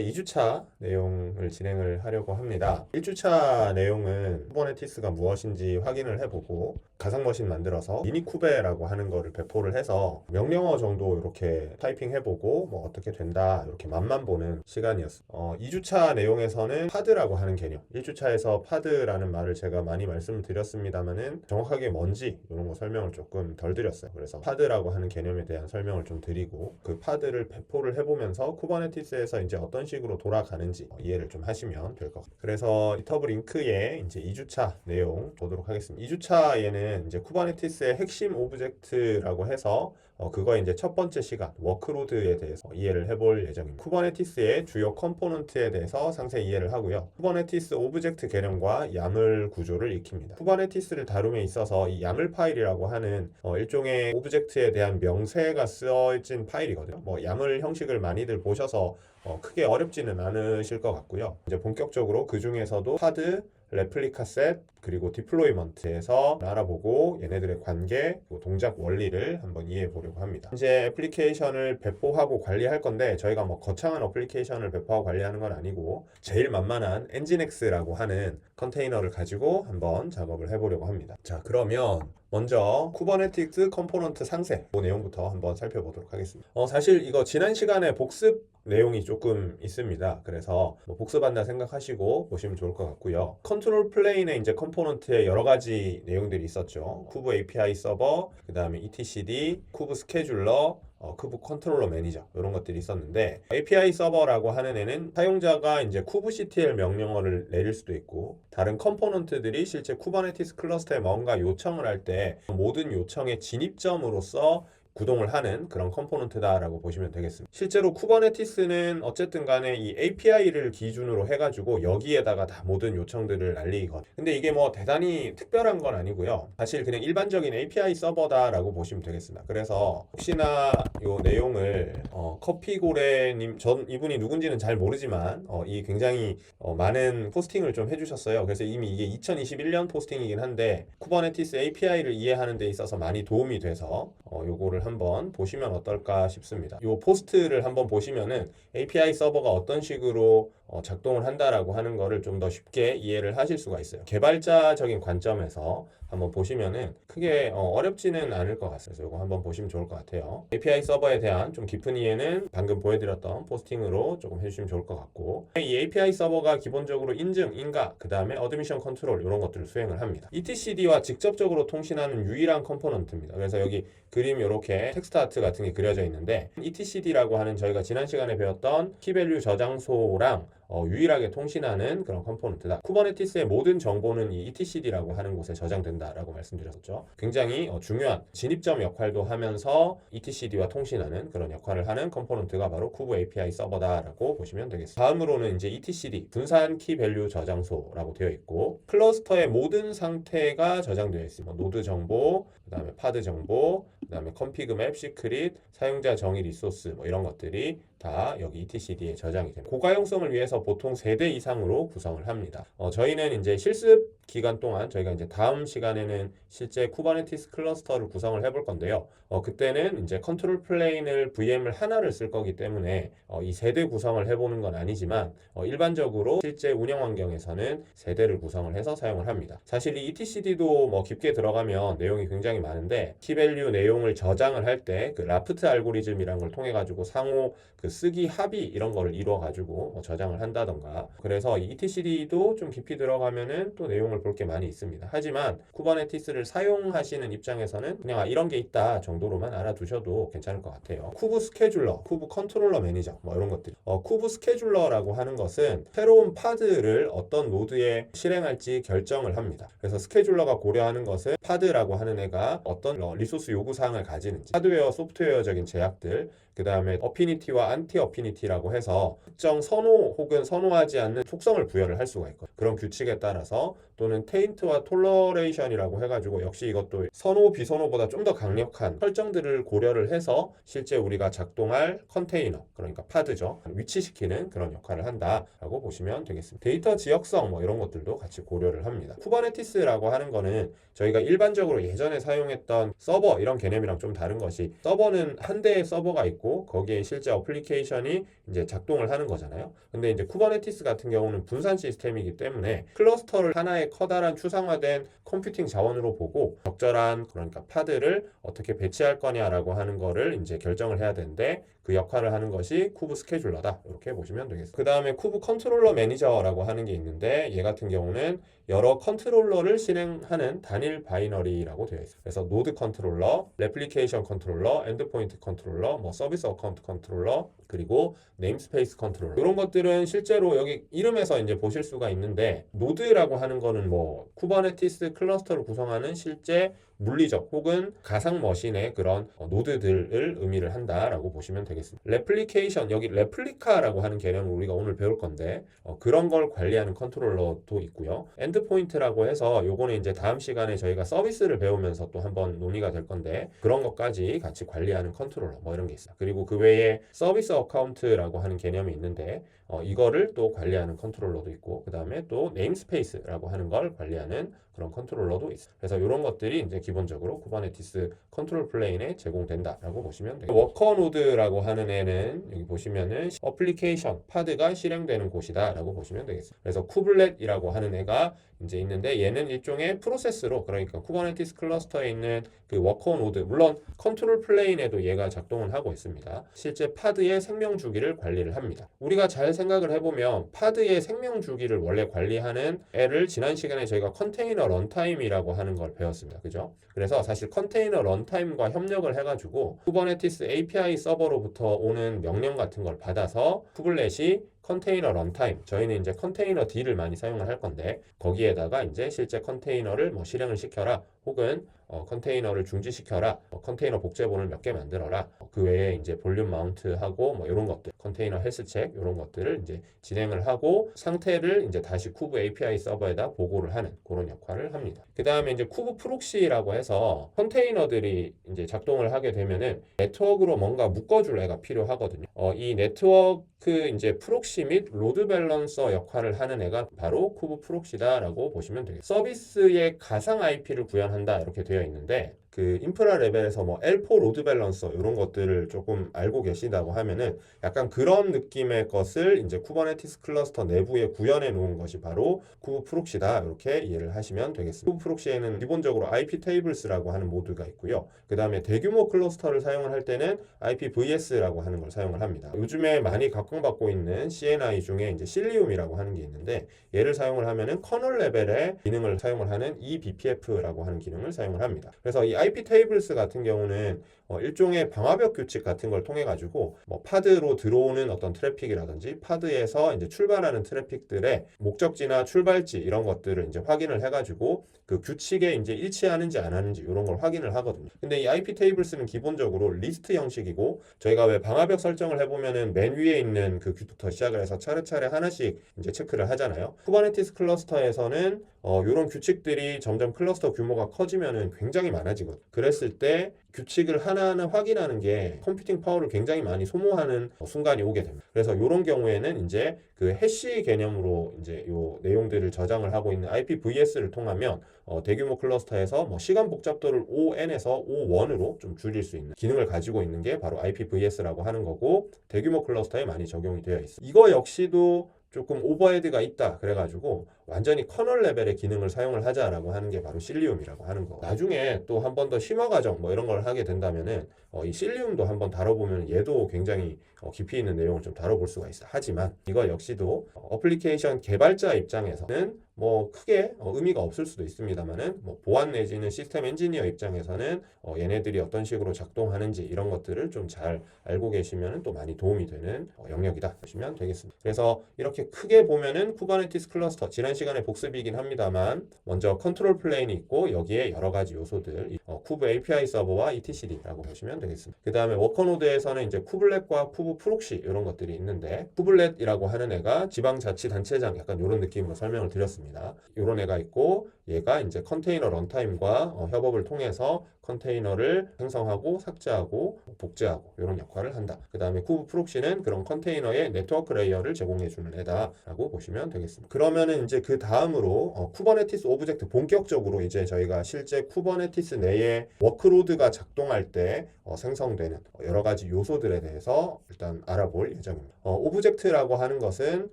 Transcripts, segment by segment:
2주차 내용을 진행을 하려고 합니다. 1주차 내용은 쿠버네티스가 무엇인지 확인을 해보고 가상머신 만들어서 미니쿠베라고 하는 거를 배포를 해서 명령어 정도 이렇게 타이핑 해보고 뭐 어떻게 된다 이렇게 맛만 보는 시간이었어요. 2주차 내용에서는 파드라고 하는 개념, 1주차에서 파드라는 말을 제가 많이 말씀을 드렸습니다만은 정확하게 뭔지 이런 거 설명을 조금 덜 드렸어요. 그래서 파드라고 하는 개념에 대한 설명을 좀 드리고 그 파드를 배포를 해보면서 쿠버네티스에서 이제 어떤 식으로 돌아가는지 이해를 좀 하시면 될 것 같아요. 그래서 GitHub 링크에 이제 2주차 내용 보도록 하겠습니다. 2주차에는 이제 쿠버네티스의 핵심 오브젝트라고 해서 그거의 이제 첫 번째 시간 워크로드에 대해서 이해를 해볼 예정입니다. 쿠버네티스의 주요 컴포넌트에 대해서 상세히 이해를 하고요. 쿠버네티스 오브젝트 개념과 야물 구조를 익힙니다. 쿠버네티스를 다룸에 있어서 이 야물 파일이라고 하는 일종의 오브젝트에 대한 명세가 쓰여진 파일이거든요. 뭐 야물 형식을 많이들 보셔서 크게 어렵지는 않으실 것 같고요. 이제 본격적으로 그 중에서도 파드, 레플리카 셋, 그리고 디플로이먼트에서 알아보고 얘네들의 관계, 동작 원리를 한번 이해해 보려고 합니다. 이제 애플리케이션을 배포하고 관리할 건데 저희가 뭐 거창한 애플리케이션을 배포하고 관리하는 건 아니고 제일 만만한 엔진엑스라고 하는 컨테이너를 가지고 한번 작업을 해보려고 합니다. 자, 그러면 먼저 쿠버네티스 컴포넌트 상세 그 내용부터 한번 살펴보도록 하겠습니다. 사실 이거 지난 시간에 복습 내용이 조금 있습니다. 그래서 뭐 복습한다 생각하시고 보시면 좋을 것 같고요. 컨트롤 플레인에 이제 컴포넌트에 여러 가지 내용들이 있었죠. 쿠브 API 서버, 그 다음에 etcd, 쿠브 스케줄러, 쿠브 컨트롤러 매니저 이런 것들이 있었는데 API 서버라고 하는 애는 사용자가 이제 kubectl 명령어를 내릴 수도 있고 다른 컴포넌트들이 실제 쿠버네티스 클러스터에 뭔가 요청을 할 때 모든 요청의 진입점으로서 구동을 하는 그런 컴포넌트다라고 보시면 되겠습니다. 실제로 쿠버네티스는 어쨌든 간에 이 API를 기준으로 해가지고 여기에다가 다 모든 요청들을 날리거든요. 근데 이게 뭐 대단히 특별한 건 아니고요. 사실 그냥 일반적인 API 서버다라고 보시면 되겠습니다. 그래서 혹시나 이 내용을 커피고래님, 전 이분이 누군지는 잘 모르지만 이 굉장히 많은 포스팅을 좀 해주셨어요. 그래서 이미 이게 2021년 포스팅이긴 한데 쿠버네티스 API를 이해하는 데 있어서 많이 도움이 돼서 요거를 한번 보시면 어떨까 싶습니다. 요 포스트를 한번 보시면은 API 서버가 어떤 식으로 작동을 한다라고 하는 거를 좀 더 쉽게 이해를 하실 수가 있어요. 개발자적인 관점에서 한번 보시면은 크게 어렵지는 않을 것 같아요. 그래서 이거 한번 보시면 좋을 것 같아요. API 서버에 대한 좀 깊은 이해는 방금 보여드렸던 포스팅으로 조금 해주시면 좋을 것 같고 이 API 서버가 기본적으로 인증, 인가, 그 다음에 어드미션 컨트롤 이런 것들을 수행을 합니다. etcd와 직접적으로 통신하는 유일한 컴포넌트입니다. 그래서 여기 그림 이렇게 텍스트 아트 같은 게 그려져 있는데 etcd라고 하는 저희가 지난 시간에 배웠던 키밸류 저장소랑 유일하게 통신하는 그런 컴포넌트다. 쿠버네티스의 모든 정보는 이 etcd라고 하는 곳에 저장된다라고 말씀드렸었죠. 굉장히 중요한 진입점 역할도 하면서 etcd와 통신하는 그런 역할을 하는 컴포넌트가 바로 쿠브 API 서버다라고 보시면 되겠습니다. 다음으로는 이제 etcd 분산 키밸류 저장소라고 되어 있고 클러스터의 모든 상태가 저장되어 있습니다. 노드 정보, 그 다음에 파드 정보, 그 다음에 config map, 시크릿, 사용자 정의 리소스 뭐 이런 것들이 다 여기 etcd에 저장이 됩니다. 고가용성을 위해서 보통 3대 이상으로 구성을 합니다. 저희는 이제 실습 기간 동안 저희가 이제 다음 시간에는 실제 쿠버네티스 클러스터를 구성을 해볼 건데요. 그때는 이제 컨트롤 플레인을 VM을 하나를 쓸 거기 때문에 이 3대 구성을 해보는 건 아니지만 일반적으로 실제 운영 환경에서는 3대를 구성을 해서 사용을 합니다. 사실 이 etcd도 뭐 깊게 들어가면 내용이 굉장히 많은데 키밸류 내용을 저장을 할 때 그 라프트 알고리즘이라는 걸 통해 가지고 상호 그 쓰기 합의 이런 거를 이루어 가지고 저장을 한다던가 그래서 이 etcd도 좀 깊이 들어가면은 또 내용을 볼 게 많이 있습니다. 하지만 쿠버네티스를 사용하시는 입장에서는 그냥 이런 게 있다 정도로만 알아두셔도 괜찮을 것 같아요. 쿠브 스케줄러, 쿠브 컨트롤러 매니저 뭐 이런 것들. 쿠브 스케줄러라고 하는 것은 새로운 파드를 어떤 노드에 실행할지 결정을 합니다. 그래서 스케줄러가 고려하는 것은 파드라고 하는 애가 어떤 리소스 요구 사항을 가지는지 하드웨어, 소프트웨어적인 제약들 그 다음에 어피니티와 안티 어피니티라고 해서 특정 선호 혹은 선호하지 않는 속성을 부여를 할 수가 있거든요. 그런 규칙에 따라서 또는 테인트와 톨러레이션이라고 해가지고 역시 이것도 선호 비선호보다 좀 더 강력한 설정들을 고려를 해서 실제 우리가 작동할 컨테이너 그러니까 파드죠 위치시키는 그런 역할을 한다라고 보시면 되겠습니다. 데이터 지역성 뭐 이런 것들도 같이 고려를 합니다. 쿠버네티스라고 하는 거는 저희가 일반적으로 예전에 사용했던 서버 이런 개념이랑 좀 다른 것이 서버는 한 대의 서버가 있고 되고 거기에 실제 어플리케이션이 이제 작동을 하는 거잖아요. 근데 이제 쿠버네티스 같은 경우는 분산 시스템이기 때문에 클러스터를 하나의 커다란 추상화된 컴퓨팅 자원으로 보고 적절한 그러니까 파드를 어떻게 배치할 거냐라고 하는 거를 이제 결정을 해야 되는데 그 역할을 하는 것이 쿠브 스케줄러다. 이렇게 보시면 되겠습니다. 그 다음에 쿠브 컨트롤러 매니저라고 하는 게 있는데 얘 같은 경우는 여러 컨트롤러를 실행하는 단일 바이너리라고 되어 있어요. 그래서 노드 컨트롤러, 레플리케이션 컨트롤러, 엔드포인트 컨트롤러, 뭐 서비스 어카운트 컨트롤러, 그리고 네임스페이스 컨트롤러. 이런 것들은 실제로 여기 이름에서 이제 보실 수가 있는데 노드라고 하는 거는 뭐 쿠버네티스 클러스터를 구성하는 실제 물리적 혹은 가상 머신의 그런 노드들을 의미를 한다라고 보시면 되겠습니다. 레플리케이션, 여기 레플리카라고 하는 개념을 우리가 오늘 배울 건데 그런 걸 관리하는 컨트롤러도 있고요. 엔드포인트라고 해서 요거는 이제 다음 시간에 저희가 서비스를 배우면서 또 한번 논의가 될 건데 그런 것까지 같이 관리하는 컨트롤러 뭐 이런 게 있어요. 그리고 그 외에 서비스 어카운트라고 하는 개념이 있는데 이거를 또 관리하는 컨트롤러도 있고 그 다음에 또 네임스페이스라고 하는 걸 관리하는 그런 컨트롤러도 있어요. 그래서 이런 것들이 이제 기본적으로 쿠버네티스 컨트롤 플레인에 제공된다라고 보시면 돼요. 워커 노드라고 하는 애는 여기 보시면은 어플리케이션 파드가 실행되는 곳이다라고 보시면 되겠습니다. 그래서 쿠블렛이라고 하는 애가 이제 있는데 얘는 일종의 프로세스로 그러니까 쿠버네티스 클러스터에 있는 그 워커 노드 물론 컨트롤 플레인에도 얘가 작동을 하고 있습니다. 실제 파드의 생명 주기를 관리를 합니다. 우리가 잘 생각을 해보면 파드의 생명 주기를 원래 관리하는 애를 지난 시간에 저희가 컨테이너 런타임이라고 하는 걸 배웠습니다. 그죠? 그래서 사실 컨테이너 런타임과 협력을 해가지고 쿠버네티스 API 서버로부터 오는 명령 같은 걸 받아서 쿠블렛이 컨테이너 런타임, 저희는 이제 컨테이너 D를 많이 사용을 할 건데 거기에다가 이제 실제 컨테이너를 뭐 실행을 시켜라 혹은 컨테이너를 중지시켜라, 컨테이너 복제본을 몇 개 만들어라, 그 외에 이제 볼륨 마운트하고 뭐 이런 것들, 컨테이너 헬스 체크 이런 것들을 이제 진행을 하고 상태를 이제 다시 쿠브 API 서버에다 보고를 하는 그런 역할을 합니다. 그 다음에 이제 쿠브 프록시라고 해서 컨테이너들이 이제 작동을 하게 되면은 네트워크로 뭔가 묶어줄 애가 필요하거든요. 이 네트워크 이제 프록시 및 로드 밸런서 역할을 하는 애가 바로 쿠브 프록시다라고 보시면 되겠습니다. 서비스의 가상 IP를 구현한다 이렇게 되어 있는데 그 인프라 레벨에서 뭐 L4 로드 밸런서 이런 것들을 조금 알고 계시다고 하면은 약간 그런 느낌의 것을 이제 쿠버네티스 클러스터 내부에 구현해 놓은 것이 바로 쿠브 프록시다 이렇게 이해를 하시면 되겠습니다. 쿠브 프록시에는 기본적으로 IP 테이블스라고 하는 모드가 있고요. 그 다음에 대규모 클러스터를 사용을 할 때는 IPVS라고 하는 걸 사용을 합니다. 요즘에 많이 각광받고 있는 CNI 중에 이제 실리움이라고 하는 게 있는데 얘를 사용을 하면은 커널 레벨의 기능을 사용을 하는 eBPF라고 하는 기능을 사용을 합니다. 그래서 이 IP 테이블스 같은 경우는 일종의 방화벽 규칙 같은 걸 통해 가지고 뭐 파드로 들어오는 어떤 트래픽이라든지 파드에서 이제 출발하는 트래픽들의 목적지나 출발지 이런 것들을 이제 확인을 해 가지고 그 규칙에 이제 일치하는지 안 하는지 이런 걸 확인을 하거든요. 근데 이 IP 테이블스는 기본적으로 리스트 형식이고 저희가 왜 방화벽 설정을 해보면은 맨 위에 있는 그 규부터 시작을 해서 차례차례 하나씩 이제 체크를 하잖아요. 쿠버네티스 클러스터에서는 이런 규칙들이 점점 클러스터 규모가 커지면은 굉장히 많아지거든요. 그랬을 때 규칙을 하나하나 확인하는 게 컴퓨팅 파워를 굉장히 많이 소모하는 순간이 오게 됩니다. 그래서 이런 경우에는 이제 그 해시 개념으로 이제 요 내용들을 저장을 하고 있는 IPVS를 통하면 대규모 클러스터에서 뭐 시간 복잡도를 ON에서 O1으로 좀 줄일 수 있는 기능을 가지고 있는 게 바로 IPVS라고 하는 거고 대규모 클러스터에 많이 적용이 되어 있습니다. 이거 역시도 조금 오버헤드가 있다 그래가지고 완전히 커널 레벨의 기능을 사용을 하자라고 하는 게 바로 실리움이라고 하는 거. 나중에 또 한 번 더 심화 과정 뭐 이런 걸 하게 된다면은 이 실리움도 한번 다뤄보면 얘도 굉장히 깊이 있는 내용을 좀 다뤄볼 수가 있어. 하지만 이거 역시도 어플리케이션 개발자 입장에서는 뭐 크게 의미가 없을 수도 있습니다만은 뭐 보안 내지는 시스템 엔지니어 입장에서는 얘네들이 어떤 식으로 작동하는지 이런 것들을 좀 잘 알고 계시면 또 많이 도움이 되는 영역이다 보시면 되겠습니다. 그래서 이렇게 크게 보면은 쿠버네티스 클러스터 지난 시간에 복습이긴 합니다만 먼저 컨트롤 플레인이 있고 여기에 여러 가지 요소들 쿠브 API 서버와 etcd라고 보시면 되겠습니다. 그 다음에 워커노드에서는 이제 쿠블렛과 쿠브 프록시 이런 것들이 있는데 쿠블렛이라고 하는 애가 지방자치단체장 약간 이런 느낌으로 설명을 드렸습니다. 이런 애가 있고 얘가 이제 컨테이너 런타임과 협업을 통해서 컨테이너를 생성하고 삭제하고 복제하고 이런 역할을 한다. 그 다음에 쿠브 프록시는 그런 컨테이너의 네트워크 레이어를 제공해주는 애다라고 보시면 되겠습니다. 그러면은 이제 그 다음으로 쿠버네티스 오브젝트 본격적으로 이제 저희가 실제 쿠버네티스 내에 상태의 워크로드가 작동할 때 생성되는 여러 가지 요소들에 대해서 일단 알아볼 예정입니다. 오브젝트라고 하는 것은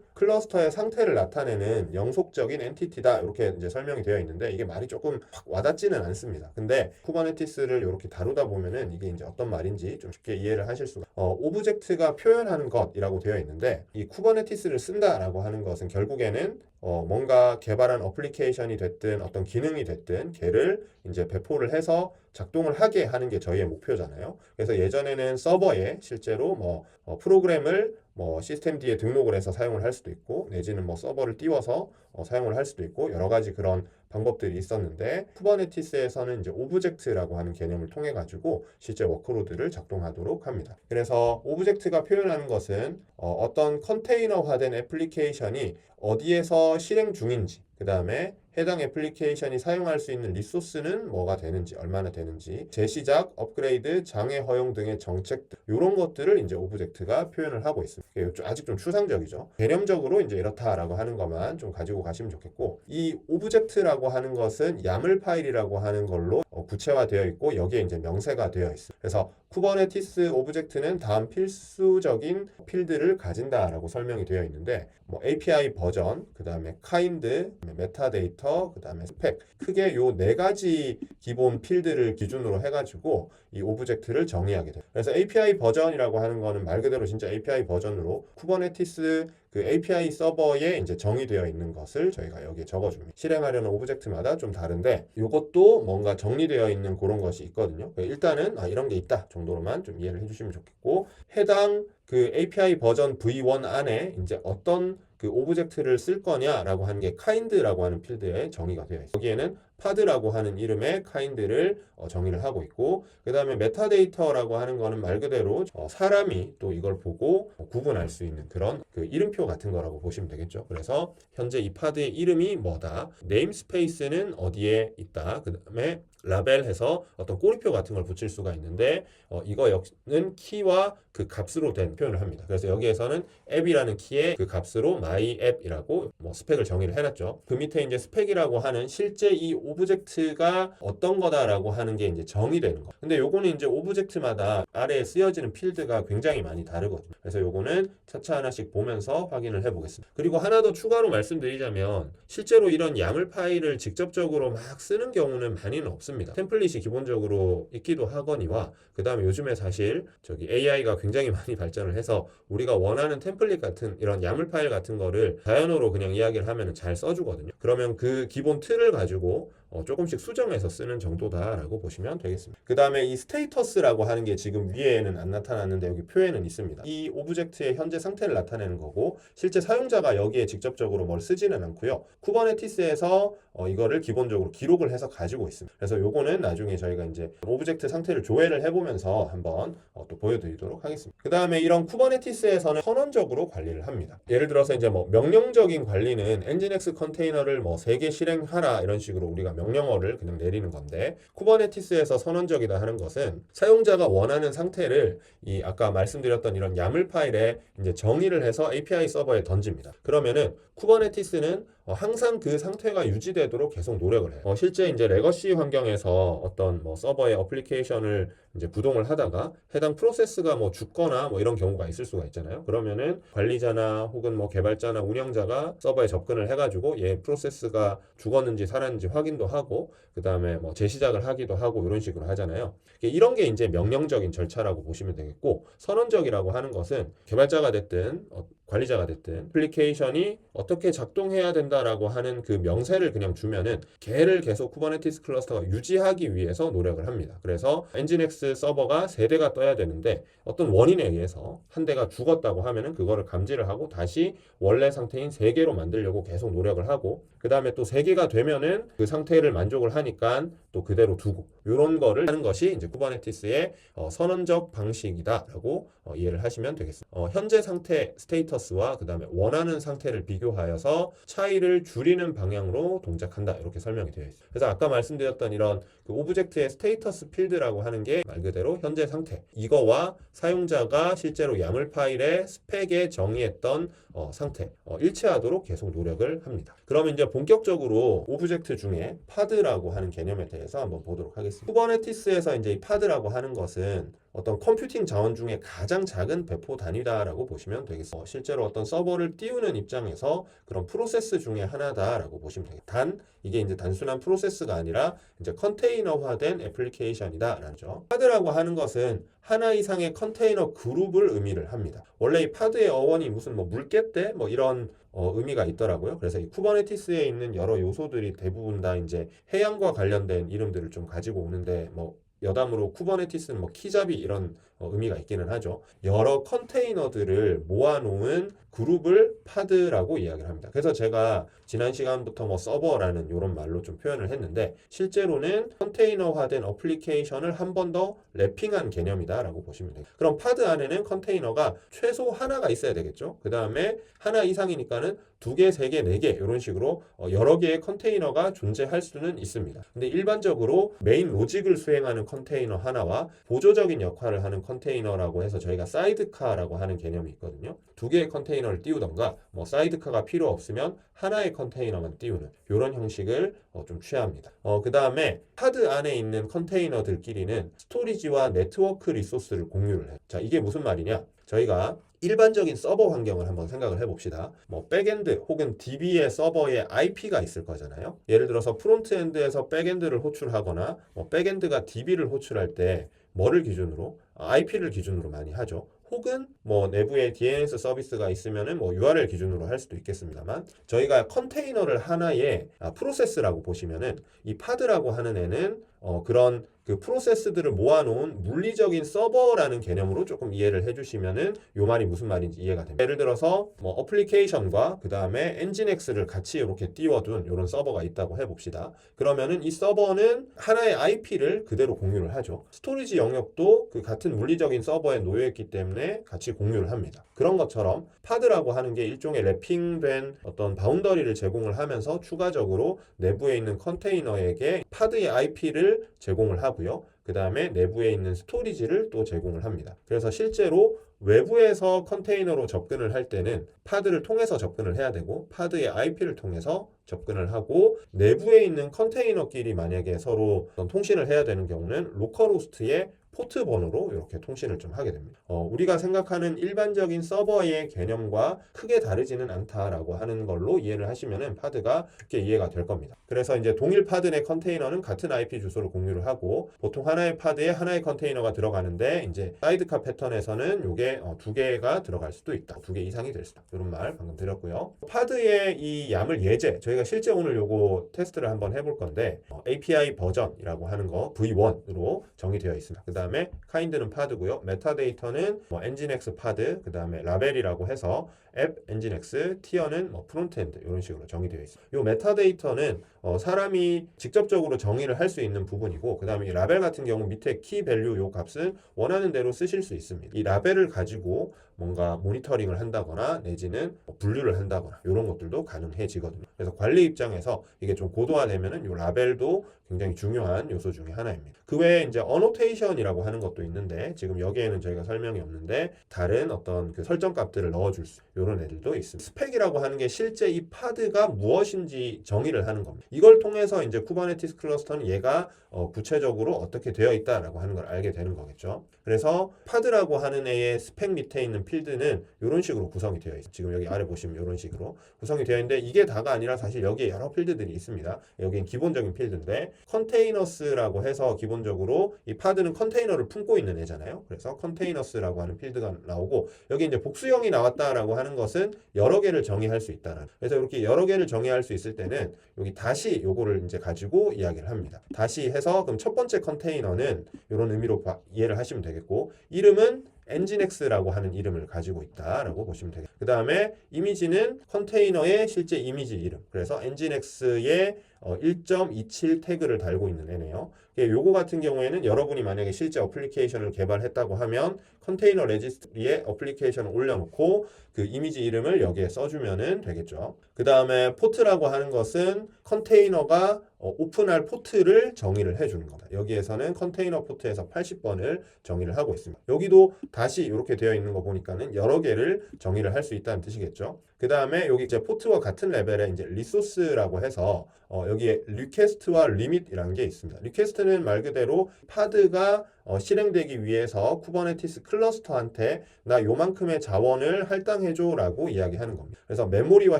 클러스터의 상태를 나타내는 영속적인 엔티티다, 이렇게 이제 설명이 되어 있는데 이게 말이 조금 확 와닿지는 않습니다. 근데 쿠버네티스를 이렇게 다루다 보면은 이게 이제 어떤 말인지 좀 쉽게 이해를 하실 수가. 오브젝트가 표현하는 것이라고 되어 있는데 이 쿠버네티스를 쓴다라고 하는 것은 결국에는 뭔가 개발한 어플리케이션이 됐든 어떤 기능이 됐든 걔를 이제 배포를 해서 작동을 하게 하는 게 저희의 목표잖아요. 그래서 예전에는 서버에 실제로 프로그램을 시스템D에 등록을 해서 사용을 할 수도 있고, 내지는 서버를 띄워서 사용을 할 수도 있고, 여러 가지 그런 방법들이 있었는데 쿠버네티스에서는 이제 오브젝트라고 하는 개념을 통해 가지고 실제 워크로드를 작동하도록 합니다. 그래서 오브젝트가 표현하는 것은 어떤 컨테이너화된 애플리케이션이 어디에서 실행 중인지, 그 다음에 해당 애플리케이션이 사용할 수 있는 리소스는 뭐가 되는지, 얼마나 되는지, 재시작, 업그레이드, 장애 허용 등의 정책들, 이런 것들을 이제 오브젝트가 표현을 하고 있습니다. 아직 좀 추상적이죠. 개념적으로 이제 이렇다라고 하는 것만 좀 가지고 가시면 좋겠고, 이 오브젝트라고 하는 것은 야물 파일이라고 하는 걸로 구체화되어 있고 여기에 이제 명세가 되어 있습니다. 그래서 쿠버네티스 오브젝트는 다음 필수적인 필드를 가진다라고 설명이 되어 있는데 API 버전, 그 다음에 카인드, 메타데이터, 그 다음에 스펙, 크게 요 네 가지 기본 필드를 기준으로 해가지고 이 오브젝트를 정의하게 돼요. 그래서 API 버전이라고 하는 거는 말 그대로 진짜 API 버전으로 쿠버네티스 그 API 서버에 이제 정의되어 있는 것을 저희가 여기에 적어줍니다. 실행하려는 오브젝트마다 좀 다른데 이것도 뭔가 정리되어 있는 그런 것이 있거든요. 일단은 이런 게 있다 정도로만 좀 이해를 해주시면 좋겠고, 해당 그 API 버전 V1 안에 이제 어떤 그 오브젝트를 쓸 거냐라고 하는 게 카인드라고 하는 필드에 정의가 되어 있어요. 여기에는 파드라고 하는 이름의 카인드를 정의를 하고 있고, 그 다음에 메타데이터라고 하는 거는 말 그대로 사람이 또 이걸 보고 구분할 수 있는 그런 그 이름표 같은 거라고 보시면 되겠죠. 그래서 현재 이 파드의 이름이 뭐다, 네임스페이스는 어디에 있다, 그 다음에 라벨해서 어떤 꼬리표 같은 걸 붙일 수가 있는데 이거 역시는 키와 그 값으로 된 표현을 합니다. 그래서 여기에서는 앱이라는 키의 그 값으로 my 앱이라고 스펙을 정의를 해놨죠. 그 밑에 이제 스펙이라고 하는 실제 이 오브젝트가 어떤 거다라고 하는 게 이제 정의되는 거. 근데 요거는 이제 오브젝트마다 아래에 쓰여지는 필드가 굉장히 많이 다르거든요. 그래서 요거는 차차 하나씩 보면서 확인을 해보겠습니다. 그리고 하나 더 추가로 말씀드리자면 실제로 이런 야물 파일을 직접적으로 막 쓰는 경우는 많이는 없습니다. 템플릿이 기본적으로 있기도 하거니와, 그 다음에 요즘에 사실 AI가 굉장히 많이 발전을 해서 우리가 원하는 템플릿 같은 이런 야물 파일 같은 거를 자연어로 그냥 이야기를 하면 잘 써주거든요. 그러면 그 기본 틀을 가지고 조금씩 수정해서 쓰는 정도다라고 보시면 되겠습니다. 그 다음에 이 스테이터스라고 하는 게 지금 위에는 안 나타났는데 여기 표에는 있습니다. 이 오브젝트의 현재 상태를 나타내는 거고, 실제 사용자가 여기에 직접적으로 뭘 쓰지는 않고요. 쿠버네티스에서 이거를 기본적으로 기록을 해서 가지고 있습니다. 그래서 요거는 나중에 저희가 이제 오브젝트 상태를 조회를 해보면서 한번 또 보여드리도록 하겠습니다. 그 다음에 이런 쿠버네티스에서는 선언적으로 관리를 합니다. 예를 들어서 이제 명령적인 관리는 엔진엑스 컨테이너를 3개 실행하라 이런 식으로 우리가 명령어를 그냥 내리는 건데, 쿠버네티스에서 선언적이다 하는 것은 사용자가 원하는 상태를 이 아까 말씀드렸던 이런 야물 파일에 이제 정의를 해서 API 서버에 던집니다. 그러면은 쿠버네티스는 항상 그 상태가 유지되도록 계속 노력을 해요. 실제 이제 레거시 환경에서 어떤 서버의 어플리케이션을 이제 구동을 하다가 해당 프로세스가 죽거나 이런 경우가 있을 수가 있잖아요. 그러면은 관리자나 혹은 개발자나 운영자가 서버에 접근을 해가지고 얘 프로세스가 죽었는지 살았는지 확인도 하고, 그 다음에 재시작을 하기도 하고 이런 식으로 하잖아요. 이런 게 이제 명령적인 절차라고 보시면 되겠고, 선언적이라고 하는 것은 개발자가 됐든 관리자가 됐든 애플리케이션이 어떻게 작동해야 된다라고 하는 그 명세를 그냥 주면은 걔를 계속 쿠버네티스 클러스터가 유지하기 위해서 노력을 합니다. 그래서 엔진엑스 서버가 3대가 떠야 되는데 어떤 원인에 의해서 한 대가 죽었다고 하면은 그거를 감지를 하고 다시 원래 상태인 3개로 만들려고 계속 노력을 하고, 그 다음에 또 3개가 되면은 그 상태를 만족을 하니까 또 그대로 두고, 이런 거를 하는 것이 이제 쿠버네티스의 선언적 방식이다라고 이해를 하시면 되겠습니다. 현재 상태 스테이터스와 그 다음에 원하는 상태를 비교하여서 차이를 줄이는 방향으로 동작한다, 이렇게 설명이 되어 있습니다. 그래서 아까 말씀드렸던 이런 그 오브젝트의 스테이터스 필드라고 하는 게 말 그대로 현재 상태, 이거와 사용자가 실제로 야물 파일의 스펙에 정의했던 상태 일치하도록 계속 노력을 합니다. 그러면 이제 이제 본격적으로 오브젝트 중에 파드라고 하는 개념에 대해서 한번 보도록 하겠습니다. 쿠버네티스에서 이제 이 파드라고 하는 것은 어떤 컴퓨팅 자원 중에 가장 작은 배포 단위다라고 보시면 되겠습니다. 실제로 어떤 서버를 띄우는 입장에서 그런 프로세스 중에 하나다라고 보시면 되겠습니다. 단 이게 이제 단순한 프로세스가 아니라 이제 컨테이너화된 애플리케이션이다라는 거죠. 파드라고 하는 것은 하나 이상의 컨테이너 그룹을 의미를 합니다. 원래 이 파드의 어원이 무슨 뭐 물개떼 뭐 이런 의미가 있더라고요. 그래서 이 쿠버네티스에 있는 여러 요소들이 대부분 다 이제 해양과 관련된 이름들을 좀 가지고 오는데 뭐 여담으로 쿠버네티스는 뭐 키잡이 이런 의미가 있기는 하죠. 여러 컨테이너들을 모아놓은 그룹을 파드라고 이야기를 합니다. 그래서 제가 지난 시간부터 뭐 서버라는 이런 말로 좀 표현을 했는데 실제로는 컨테이너화된 어플리케이션을 한 번 더 랩핑한 개념이다라고 보시면 돼요. 그럼 파드 안에는 컨테이너가 최소 하나가 있어야 되겠죠. 그 다음에 하나 이상이니까는 2개, 3개, 4개 이런 식으로 여러 개의 컨테이너가 존재할 수는 있습니다. 근데 일반적으로 메인 로직을 수행하는 컨테이너 하나와 보조적인 역할을 하는 컨테이너라고 해서 저희가 사이드카라고 하는 개념이 있거든요. 2개의 컨테이너를 띄우던가 뭐 사이드카가 필요 없으면 하나의 컨테이너만 띄우는 이런 형식을 좀 취합니다. 그 다음에 파드 안에 있는 컨테이너들끼리는 스토리지와 네트워크 리소스를 공유를 해요. 자, 이게 무슨 말이냐? 저희가 일반적인 서버 환경을 한번 생각을 해봅시다. 뭐 백엔드 혹은 DB의 서버에 IP가 있을 거잖아요. 예를 들어서 프론트엔드에서 백엔드를 호출하거나 뭐 백엔드가 DB를 호출할 때 뭐를 기준으로? IP를 기준으로 많이 하죠. 혹은 뭐 내부에 DNS 서비스가 있으면은 뭐 URL 기준으로 할 수도 있겠습니다만 저희가 컨테이너를 하나의 프로세스라고 보시면은 이 파드라고 하는 애는 그런 그 프로세스들을 모아놓은 물리적인 서버라는 개념으로 조금 이해를 해주시면은 요 말이 무슨 말인지 이해가 됩니다. 예를 들어서 뭐 어플리케이션과 그 다음에 엔진X를 같이 이렇게 띄워둔 이런 서버가 있다고 해봅시다. 그러면은 이 서버는 하나의 IP를 그대로 공유를 하죠. 스토리지 영역도 그 같은 물리적인 서버에 놓여있기 때문에 같이 공유를 합니다. 그런 것처럼 파드라고 하는 게 일종의 랩핑된 어떤 바운더리를 제공을 하면서 추가적으로 내부에 있는 컨테이너에게 파드의 IP를 제공을 하고요. 그 다음에 내부에 있는 스토리지를 또 제공을 합니다. 그래서 실제로 외부에서 컨테이너로 접근을 할 때는 파드를 통해서 접근을 해야 되고 파드의 IP를 통해서 접근을 하고 내부에 있는 컨테이너끼리 만약에 서로 통신을 해야 되는 경우는 로컬호스트의 포트 번호로 이렇게 통신을 좀 하게 됩니다. 우리가 생각하는 일반적인 서버의 개념과 크게 다르지는 않다라고 하는 걸로 이해를 하시면은 파드가 쉽게 이해가 될 겁니다. 그래서 이제 동일 파드 내 컨테이너는 같은 IP 주소를 공유를 하고 보통 하나의 파드에 하나의 컨테이너가 들어가는데 이제 사이드카 패턴에서는 이게 2개가 들어갈 수도 있다. 2개 이상이 될 수도 있다. 이런 말 방금 드렸고요. 파드의 이 YAML 예제 저희가 실제 오늘 요거 테스트를 한번 해볼 건데 API 버전이라고 하는 거 V1으로 정의되어 있습니다. 그 다음에 카인드는 파드고요. 메타데이터는 뭐 엔진X 파드, 그 다음에 라벨이라고 해서 앱 엔진X, 티어는 뭐 프론트엔드 이런 식으로 정의되어 있습니다. 이 메타데이터는 사람이 직접적으로 정의를 할 수 있는 부분이고 그 다음에 이 라벨 같은 경우 밑에 키 밸류 요 값은 원하는 대로 쓰실 수 있습니다. 이 라벨을 가지고 뭔가 모니터링을 한다거나 내지는 분류를 한다거나 이런 것들도 가능해지거든요. 그래서 관리 입장에서 이게 좀 고도화되면은 이 라벨도 굉장히 중요한 요소 중에 하나입니다. 그 외에 이제 어노테이션이라고 하는 것도 있는데 지금 여기에는 저희가 설명이 없는데 다른 어떤 그 설정 값들을 넣어줄 수 이런 애들도 있습니다. 스펙이라고 하는 게 실제 이 파드가 무엇인지 정의를 하는 겁니다. 이걸 통해서 이제 쿠버네티스 클러스터는 얘가 구체적으로 어떻게 되어 있다라고 하는 걸 알게 되는 거겠죠. 그래서 파드라고 하는 애의 스펙 밑에 있는 필드는 이런 식으로 구성이 되어 있어요. 지금 여기 아래 보시면 이런 식으로 구성이 되어 있는데 이게 다가 아니라 사실 여기에 여러 필드들이 있습니다. 여기는 기본적인 필드인데 컨테이너스라고 해서 기본적으로 이 파드는 컨테이너를 품고 있는 애잖아요. 그래서 컨테이너스라고 하는 필드가 나오고 여기 이제 복수형이 나왔다라고 하는 것은 여러 개를 정의할 수 있다라는. 그래서 이렇게 여러 개를 정의할 수 있을 때는 여기 다시 요거를 이제 가지고 이야기를 합니다. 다시 해서 그럼 첫 번째 컨테이너는 이런 의미로 이해를 하시면 되겠고 이름은 엔진X라고 하는 이름을 가지고 있다라고 보시면 되겠습니다. 그 다음에 이미지는 컨테이너의 실제 이미지 이름. 그래서 엔진X의 1.27 태그를 달고 있는 애네요. 요거 같은 경우에는 여러분이 만약에 실제 어플리케이션을 개발했다고 하면 컨테이너 레지스트리에 어플리케이션을 올려놓고 그 이미지 이름을 여기에 써주면 되겠죠. 그 다음에 포트라고 하는 것은 컨테이너가 오픈할 포트를 정의를 해주는 겁니다. 여기에서는 컨테이너 포트에서 80번을 정의를 하고 있습니다. 여기도 다시 이렇게 되어 있는 거 보니까는 여러 개를 정의를 할 수 있다는 뜻이겠죠. 그 다음에 여기 이제 포트와 같은 레벨의 이제 리소스라고 해서 여기에 리퀘스트와 리밋이라는 게 있습니다. 리퀘스트는 말 그대로 파드가 실행되기 위해서 쿠버네티스 클러스터한테 나 요만큼의 자원을 할당해줘라고 이야기하는 겁니다. 그래서 메모리와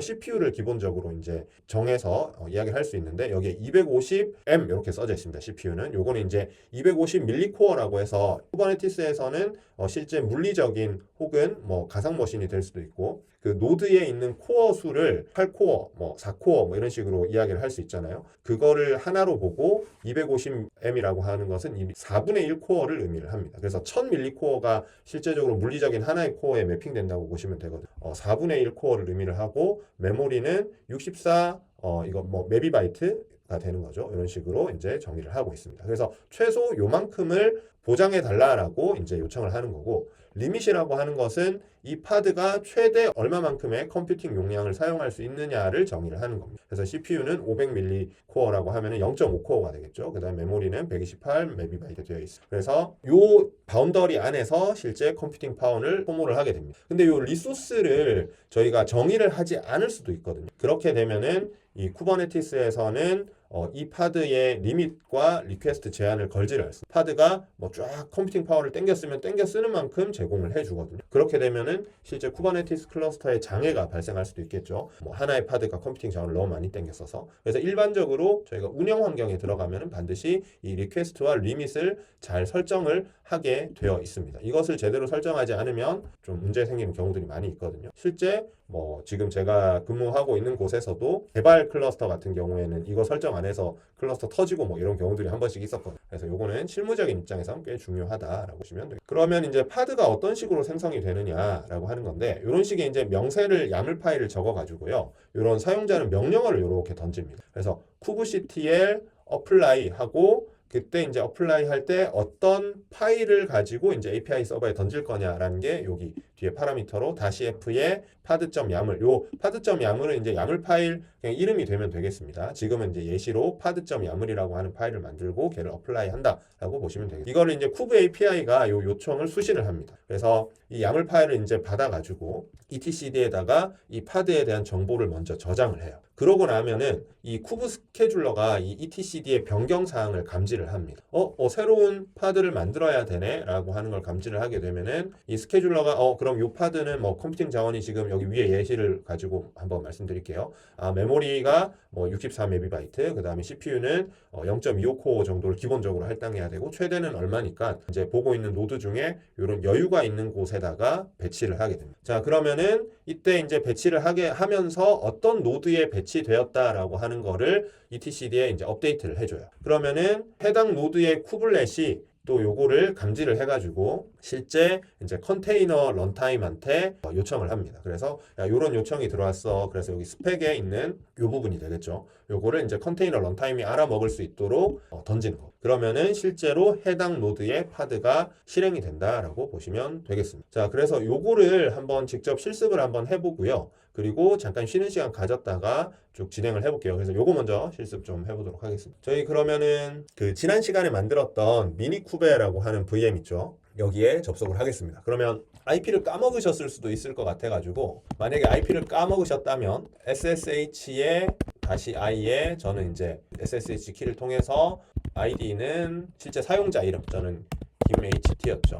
CPU를 기본적으로 이제 정해서 이야기를 할 수 있는데 여기에 250M 이렇게 써져 있습니다. CPU는 요거는 이제 250 밀리코어라고 해서 쿠버네티스에서는 실제 물리적인 혹은 뭐 가상 머신이 될 수도 있고 그 노드에 있는 코어 수를 8코어, 뭐 4코어 뭐 이런 식으로 이야기를 할 수 있잖아요. 그거를 하나로 보고 250M이라고 하는 것은 4분의 1 코어를 의미를 합니다. 그래서 1000밀리코어가 실제적으로 물리적인 하나의 코어에 매핑된다고 보시면 되거든요. 4분의 1 코어를 의미를 하고 메모리는 64 이거 뭐 메비바이트가 되는 거죠. 이런 식으로 이제 정의를 하고 있습니다. 그래서 최소 요만큼을 보장해 달라라고 이제 요청을 하는 거고 리밋이라고 하는 것은 이 파드가 최대 얼마만큼의 컴퓨팅 용량을 사용할 수 있느냐를 정의를 하는 겁니다. 그래서 CPU는 500밀리 코어라고 하면 0.5코어가 되겠죠. 그 다음 메모리는 128 메비바이트 되어 있어요. 그래서 요 바운더리 안에서 실제 컴퓨팅 파워를 소모를 하게 됩니다. 근데 요 리소스를 저희가 정의를 하지 않을 수도 있거든요. 그렇게 되면은 이 쿠버네티스에서는 이 파드의 리밋과 리퀘스트 제한을 걸지를 않습니다. 파드가 뭐 쫙 컴퓨팅 파워를 땡겨 쓰는 만큼 제공을 해주거든요. 그렇게 되면은 실제 쿠버네티스 클러스터에 장애가 발생할 수도 있겠죠. 뭐 하나의 파드가 컴퓨팅 자원을 너무 많이 땡겨 써서. 그래서 일반적으로 저희가 운영 환경에 들어가면은 반드시 이 리퀘스트와 리밋을 잘 설정을 하게 되어 있습니다. 이것을 제대로 설정하지 않으면 좀 문제 생기는 경우들이 많이 있거든요. 실제 뭐 지금 제가 근무하고 있는 곳에서도 개발 클러스터 같은 경우에는 이거 설정 안 해서 클러스터 터지고 뭐 이런 경우들이 한 번씩 있었거든요. 그래서 요거는 실무적인 입장에서는 꽤 중요하다라고 보시면 돼요. 그러면 이제 파드가 어떤 식으로 생성이 되느냐라고 하는 건데 이런 식의 이제 명세를 야물 파일을 적어 가지고요. 이런 사용자는 명령어를 이렇게 던집니다. 그래서 kubectl apply 하고 그때 이제 어플라이 할 때 어떤 파일을 가지고 이제 API 서버에 던질 거냐라는 게 여기 뒤에 파라미터로 -f의 path.yaml. 요 path.yaml은 이제 야물 파일 그냥 이름이 되면 되겠습니다. 지금은 이제 예시로 path.yaml이라고 하는 파일을 만들고 걔를 어플라이 한다라고 보시면 되겠습니다. 이거를 이제 쿠브 API가 요 요청을 수신을 합니다. 그래서 이 야물 파일을 이제 받아가지고 etcd에다가 이 파드에 대한 정보를 먼저 저장을 해요. 그러고 나면은 이 쿠브 스케줄러가 이 etcd의 변경 사항을 감지를 합니다. 새로운 파드를 만들어야 되네 라고 하는 걸 감지를 하게 되면은 이 스케줄러가 그럼 이 파드는 뭐 컴퓨팅 자원이 지금 여기 위에 예시를 가지고 한번 말씀드릴게요. 메모리가 뭐 64MB, 그 다음에 CPU는 0.25코어 정도를 기본적으로 할당해야 되고 최대는 얼마니까 이제 보고 있는 노드 중에 이런 여유가 있는 곳에다가 배치를 하게 됩니다. 자, 그러면은 이때 이제 배치를 하게 하면서 어떤 노드에 배치되었다라고 하는 거를 etcd에 이제 업데이트를 해줘요. 그러면은 해당 노드의 쿠블렛이 또 요거를 감지를 해가지고 실제 이제 컨테이너 런타임한테 요청을 합니다. 그래서 요런 요청이 들어왔어. 그래서 여기 스펙에 있는 요 부분이 되겠죠. 요거를 이제 컨테이너 런타임이 알아먹을 수 있도록 던지는 거. 그러면은 실제로 해당 노드의 파드가 실행이 된다라고 보시면 되겠습니다. 자, 그래서 요거를 한번 직접 실습을 한번 해보고요. 그리고 잠깐 쉬는 시간 가졌다가 쭉 진행을 해볼게요. 그래서 요거 먼저 실습 좀 해보도록 하겠습니다. 저희 그러면은 그 지난 시간에 만들었던 미니쿠베라고 하는 VM 있죠. 여기에 접속을 하겠습니다. 그러면 IP를 까먹으셨을 수도 있을 것 같아가지고 만약에 IP를 까먹으셨다면 SSH에 -i에 저는 이제 SSH 키를 통해서 ID는 실제 사용자 이름 저는 김ht였죠.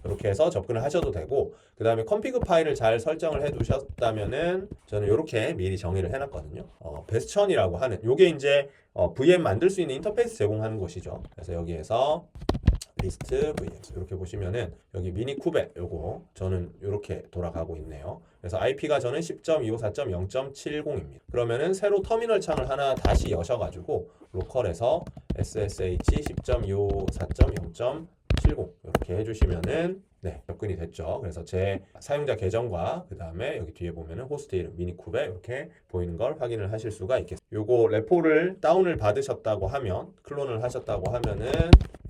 이렇게 해서 접근을 하셔도 되고 그 다음에 config 파일을 잘 설정을 해 두셨다면은 저는 이렇게 미리 정의를 해놨거든요. 베스천이라고 하는 요게 이제 VM 만들 수 있는 인터페이스 제공하는 곳이죠. 그래서 여기에서 리스트 VM 이렇게 보시면은 여기 미니 쿠베 요거 저는 이렇게 돌아가고 있네요. 그래서 IP가 저는 10.254.0.70입니다. 그러면은 새로 터미널 창을 하나 다시 여셔가지고 로컬에서 SSH 10.254.0.70 이렇게 해주시면은 네, 접근이 됐죠. 그래서 제 사용자 계정과 그 다음에 여기 뒤에 보면은 호스트 이름 미니쿠베 이렇게 보이는 걸 확인을 하실 수가 있겠습니다. 요거 레포를 다운을 받으셨다고 하면 클론을 하셨다고 하면은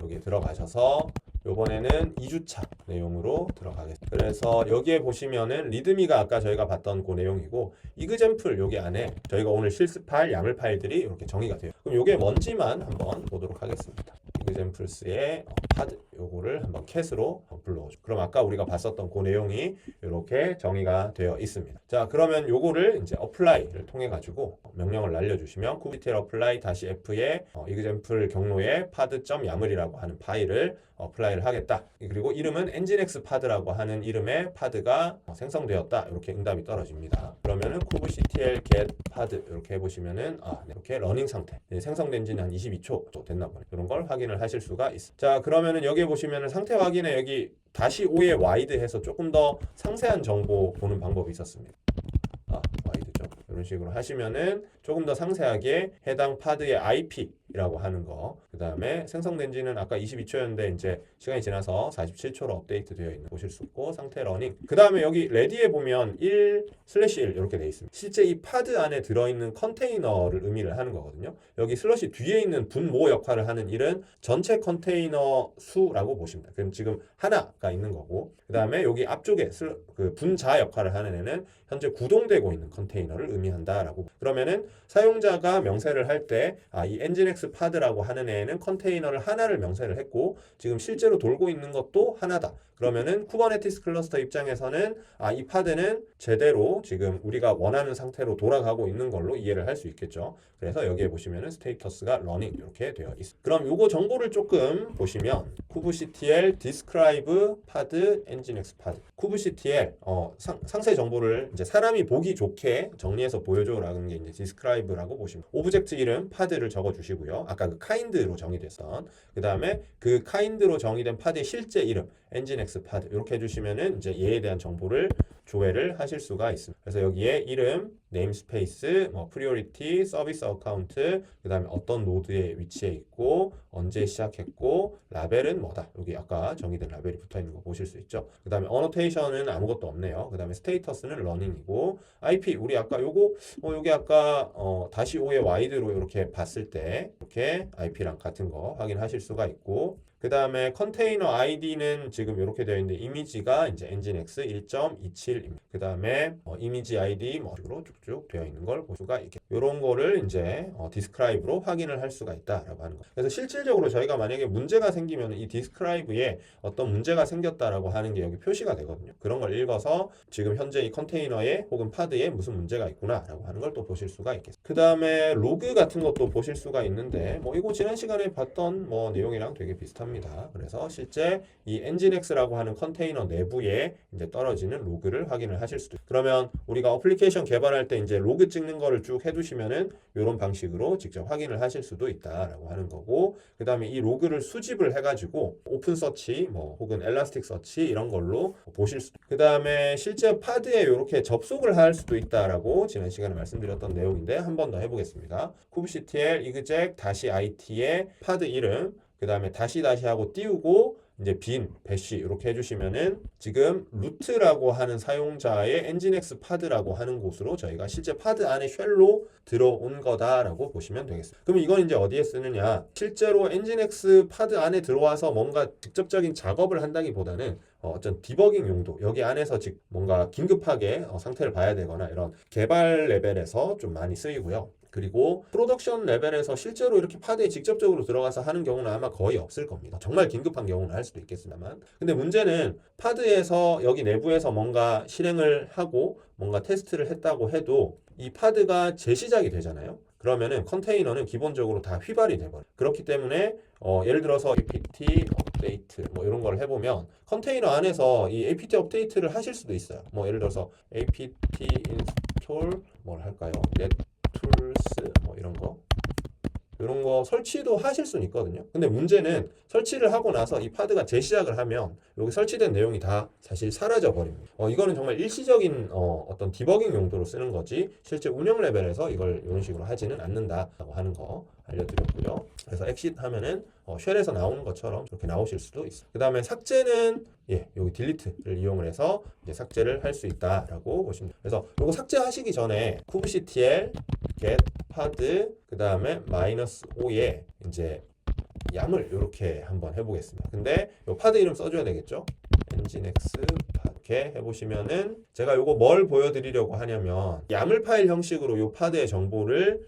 여기 들어가셔서 요번에는 2주차 내용으로 들어가겠습니다. 그래서 여기에 보시면은 리드미가 아까 저희가 봤던 그 내용이고 이그젬플 여기 안에 저희가 오늘 실습할 야물 파일들이 이렇게 정의가 돼요. 그럼 요게 뭔지만 한번 보도록 하겠습니다. 이그젬플스의 파드 요거를 한번 캣으로 불러오죠. 그럼 아까 우리가 봤었던 그 내용이 이렇게 정의가 되어 있습니다. 자, 그러면 요거를 이제 apply를 통해 가지고 명령을 날려주시면 kubectl apply -f에 example 경로에 pad.yaml이라고 하는 파일을 apply를 하겠다. 그리고 이름은 nginx pad라고 하는 이름의 pad가 생성되었다. 이렇게 응답이 떨어집니다. 그러면은 kubectl get pad 이렇게 해보시면은 이렇게 러닝 상태, 생성된 지는 한 22초 정도 됐나 보네. 이런 걸 확인을 하실 수가 있습니다. 자, 그러면은 여기에 보시면은 상태 확인에 여기 -5에 와이드 해서 조금 더 상세한 정보 보는 방법이 있었습니다. 와이드죠. 이런 식으로 하시면은 조금 더 상세하게 해당 파드의 IP라고 하는 거, 그 다음에 생성된 지는 아까 22초였는데 이제 시간이 지나서 47초로 업데이트 되어 있는 보실 수 있고, 상태 러닝. 그 다음에 여기 레디에 보면 1/1 이렇게 되어 있습니다. 실제 이 파드 안에 들어있는 컨테이너를 의미를 하는 거거든요. 여기 슬러시 뒤에 있는 분모 역할을 하는 1은 전체 컨테이너 수라고 보시면 돼요. 그럼 지금 하나가 있는 거고, 그 다음에 여기 앞쪽에 그 분자 역할을 하는 애는 현재 구동되고 있는 컨테이너를 의미한다라고. 그러면은 사용자가 명세를 할 때 이 nginx pad라고 하는 애는 컨테이너를 하나를 명세를 했고, 지금 실제로 돌고 있는 것도 하나다. 그러면은 쿠버네티스 클러스터 입장에서는 이 파드는 제대로 지금 우리가 원하는 상태로 돌아가고 있는 걸로 이해를 할 수 있겠죠. 그래서 여기에 보시면은 스테이터스가 러닝 이렇게 되어 있습니다. 그럼 요거 정보를 조금 보시면 kubectl describe pod nginx pod kubectl 상세 정보를 이제 사람이 보기 좋게 정리해서 보여줘라는 게 이제 describe라고 보시면, 오브젝트 이름 파드를 적어 주시고요. 아까 그 kind로 정의됐던, 그 다음에 그 kind로 정의된 파드의 실제 이름 nginx pod 이렇게 해주시면은 이제 얘에 대한 정보를 조회를 하실 수가 있습니다. 그래서 여기에 이름, 네임스페이스, 프리오리티, 서비스 어카운트, 그 다음에 어떤 노드에 위치해 있고, 언제 시작했고, 라벨은 뭐다. 여기 아까 정의된 라벨이 붙어 있는 거 보실 수 있죠. 그 다음에 어노테이션은 아무것도 없네요. 그 다음에 스테이터스는 러닝이고, IP 우리 아까 요거 여기 아까 -5의 와이드로 이렇게 봤을 때 이렇게 IP랑 같은 거 확인하실 수가 있고, 그 다음에 컨테이너 아이디는 지금 이렇게 되어 있는데 이미지가 이제 nginx 1.27입니다. 그 다음에 이미지 아이디 식으로 쭉쭉 되어 있는 걸 볼 수가 있게, 이런 거를 이제 디스크라이브로 확인을 할 수가 있다라고 하는 거. 그래서 실질적으로 저희가 만약에 문제가 생기면 이 디스크라이브에 어떤 문제가 생겼다라고 하는 게 여기 표시가 되거든요. 그런 걸 읽어서 지금 현재 이 컨테이너에 혹은 파드에 무슨 문제가 있구나라고 하는 걸 또 보실 수가 있겠습니다. 그 다음에 로그 같은 것도 보실 수가 있는데 이거 지난 시간에 봤던 내용이랑 되게 비슷합니다. 그래서 실제 이 nginx라고 하는 컨테이너 내부에 이제 떨어지는 로그를 확인을 하실 수도 있어요. 그러면 우리가 어플리케이션 개발할 때 이제 로그 찍는 거를 쭉 해두시면은 이런 방식으로 직접 확인을 하실 수도 있다라고 하는 거고, 그 다음에 이 로그를 수집을 해가지고 오픈 서치 혹은 엘라스틱 서치 이런 걸로 보실 수도. 그 다음에 실제 파드에 이렇게 접속을 할 수도 있다라고 지난 시간에 말씀드렸던 내용인데 한 번 더 해보겠습니다. kubectl exec-it의 파드 이름, 그 다음에 다시 하고 띄우고 이제 빈, 배시 이렇게 해주시면은 지금 루트라고 하는 사용자의 nginx pad라고 하는 곳으로 저희가 실제 파드 안에 쉘로 들어온 거다라고 보시면 되겠습니다. 그럼 이건 이제 어디에 쓰느냐? 실제로 nginx 파드 안에 들어와서 뭔가 직접적인 작업을 한다기보다는 어떤 디버깅 용도, 여기 안에서 즉 뭔가 긴급하게 상태를 봐야 되거나 이런 개발 레벨에서 좀 많이 쓰이고요. 그리고 프로덕션 레벨에서 실제로 이렇게 파드에 직접적으로 들어가서 하는 경우는 아마 거의 없을 겁니다. 정말 긴급한 경우는 할 수도 있겠습니다만, 근데 문제는 파드에서 여기 내부에서 뭔가 실행을 하고 뭔가 테스트를 했다고 해도 이 파드가 재시작이 되잖아요. 그러면은 컨테이너는 기본적으로 다 휘발이 돼버려요. 그렇기 때문에 예를 들어서 apt 업데이트 이런 걸 해보면 컨테이너 안에서 이 apt 업데이트를 하실 수도 있어요. 예를 들어서 apt install 뭘 할까요? 툴스 이런 거 설치도 하실 수는 있거든요. 근데 문제는 설치를 하고 나서 이 파드가 재시작을 하면 여기 설치된 내용이 다 사실 사라져 버립니다. 이거는 정말 일시적인 어떤 디버깅 용도로 쓰는 거지 실제 운영 레벨에서 이걸 이런 식으로 하지는 않는다라고 하는 거 알려드렸고요. 그래서 엑싯 하면은 쉘에서 나오는 것처럼 이렇게 나오실 수도 있어요. 그 다음에 삭제는 여기 딜리트를 이용을 해서 이제 삭제를 할 수 있다라고 보시면 돼요. 그래서 이거 삭제하시기 전에 kubectl get pod 그 다음에 -5에 이제 yaml 이렇게 한번 해보겠습니다. 근데 이 파드 이름 써줘야 되겠죠? nginx pod 이렇게 해보시면은 제가 요거 뭘 보여드리려고 하냐면 야물 파일 형식으로 요 파드의 정보를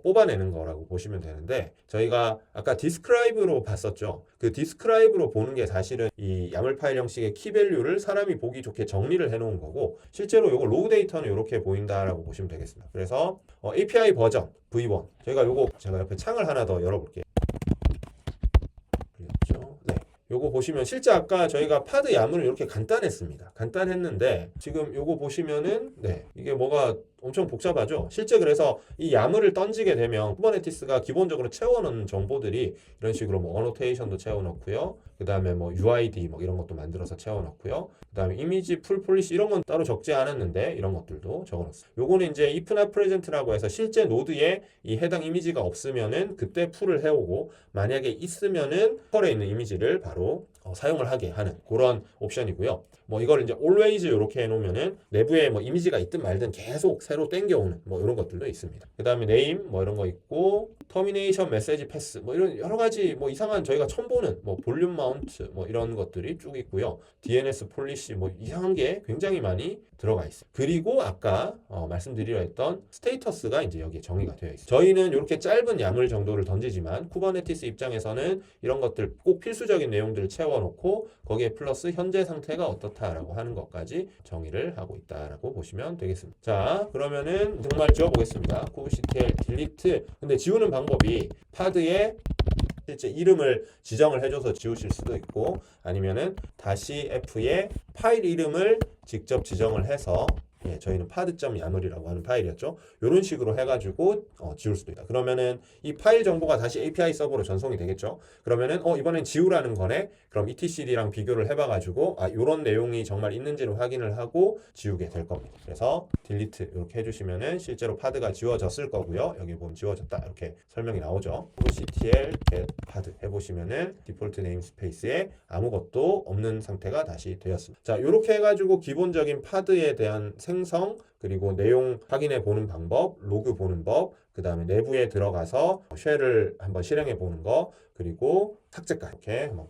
뽑아내는 거라고 보시면 되는데 저희가 아까 디스크라이브로 봤었죠. 그 디스크라이브로 보는 게 사실은 이 야물 파일 형식의 키밸류를 사람이 보기 좋게 정리를 해 놓은 거고 실제로 요거 로그 데이터는 이렇게 보인다라고 보시면 되겠습니다. 그래서 API 버전 V1 저희가 요거 제가 옆에 창을 하나 더 열어볼게요. 그렇죠? 네. 요거 보시면 실제 아까 저희가 파드 야물은 이렇게 간단했습니다. 간단했는데 지금 요거 보시면은 네 이게 뭐가 엄청 복잡하죠. 실제 그래서 이 야물을 던지게 되면 쿠버네티스가 기본적으로 채워놓은 정보들이 이런 식으로 뭐 어노테이션도 채워놓고요. 그 다음에 뭐 UID 뭐 이런 것도 만들어서 채워놓고요. 그 다음에 이미지 풀 폴리시 이런 건 따로 적지 않았는데 이런 것들도 적어놨어요. 요거는 이제 if not present라고 해서 실제 노드에 이 해당 이미지가 없으면은 그때 풀을 해오고 만약에 있으면은 펄에 있는 이미지를 바로 사용을 하게 하는 그런 옵션이고요. 뭐 이걸 이제 always 이렇게 해놓으면은 내부에 뭐 이미지가 있든 말든 계속 새로 땡겨오는 뭐 이런 것들도 있습니다. 그 다음에 name 뭐 이런 거 있고 termination message pass 뭐 이런 여러 가지 뭐 이상한 저희가 처음 보는 뭐 볼륨 마운트 뭐 이런 것들이 쭉 있고요. DNS 폴리시 뭐 이상한 게 굉장히 많이 들어가 있어요. 그리고 아까 말씀드리려 했던 스테이터스가 이제 여기에 정의가 되어 있어요. 저희는 이렇게 짧은 야물 정도를 던지지만 쿠버네티스 입장에서는 이런 것들 꼭 필수적인 내용들을 채워놓고 거기에 플러스 현재 상태가 어떻다라고 하는 것까지 정의를 하고 있다라고 보시면 되겠습니다. 자, 그러면은 정말 지워보겠습니다. kubectl delete. 근데 지우는 방법이 파드에 실제 이름을 지정을 해줘서 지우실 수도 있고 아니면은 다시 F에 파일 이름을 직접 지정을 해서 저희는 pad.yaml이라고 하는 파일이었죠. 이런 식으로 해가지고 지울 수도 있다. 그러면은 이 파일 정보가 다시 API 서버로 전송이 되겠죠. 그러면은 이번엔 지우라는 거네. 그럼 etcd랑 비교를 해봐가지고 이런 내용이 정말 있는지를 확인을 하고 지우게 될 겁니다. 그래서 delete 이렇게 해주시면은 실제로 파드가 지워졌을 거고요. 여기 보면 지워졌다 이렇게 설명이 나오죠. kubectl get pad 해보시면은 디폴트 네임스페이스에 아무것도 없는 상태가 다시 되었습니다. 자, 이렇게 해가지고 기본적인 파드에 대한 생성 그리고 내용 확인해 보는 방법, 로그 보는 법, 그 다음에 내부에 들어가서 쉘을 한번 실행해 보는 거, 그리고 삭제까지 이렇게 한번